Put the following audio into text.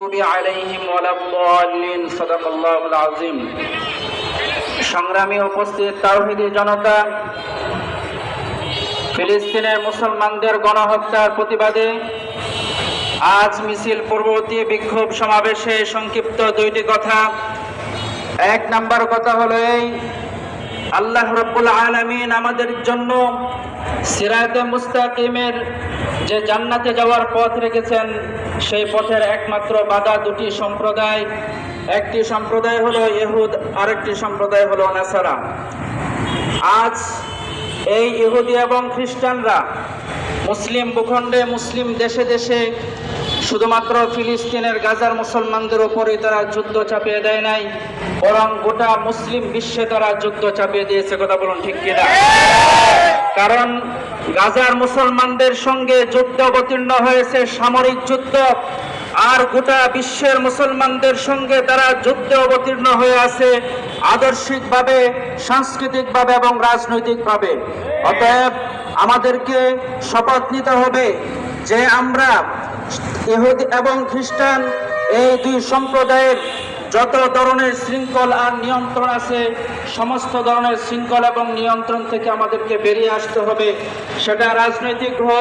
المغضوب عليهم ولا الضالين صدق الله العظيم সংগ্রামী উপস্থিত তাওহীদি জনতা, ফিলিস্তিনের মুসলমানদের গণহত্যার প্রতিবাদে আজ মিছিল পূর্ববর্তী বিক্ষোভ সমাবেশে সংক্ষিপ্ত দুইটি কথা। এক নাম্বার কথা হলো এই, আল্লাহ রাব্বুল আলামিন আমাদের জন্য সিরাতে মুস্তাকিমের যে জান্নাতে যাওয়ার পথ রেখেছেন, সেই পথের একমাত্র বাধা দুটি সম্প্রদায়। একটি সম্প্রদায় হলো ইহুদ, আরেকটি সম্প্রদায় হলো নাসারা। আজ এই ইহুদি এবং খ্রিস্টানরা মুসলিম ভূখণ্ডে, মুসলিম দেশে দেশে শুধুমাত্র ফিলিস্তিনের গাজার মুসলমানদের উপরই তারা যুদ্ধ চাপিয়ে দেয় নাই, বরং গোটা মুসলিম বিশ্বে তারা যুদ্ধ চাপিয়ে দিয়েছে। কথা বলুন ঠিক কিনা? কারণ গাজার মুসলমানদের সঙ্গে যুদ্ধ অবতীর্ণ হয়েছে সামরিক যুদ্ধ, আর গোটা বিশ্বের মুসলমানদের সঙ্গে তারা যুদ্ধে অবতীর্ণ হয়ে আছে আদর্শিকভাবে, সাংস্কৃতিকভাবে এবং রাজনৈতিকভাবে। অতএব আমাদেরকে শপথ নিতে হবে যে আমরা ইহুদি এবং খ্রিস্টান এই দুই সম্প্রদায়ের যত ধরনের শৃঙ্খল আর নিয়ন্ত্রণ আছে, সমস্ত ধরনের শৃঙ্খল এবং নিয়ন্ত্রণ থেকে আমাদেরকে বেরিয়ে আসতে হবে। সেটা রাজনৈতিক হোক,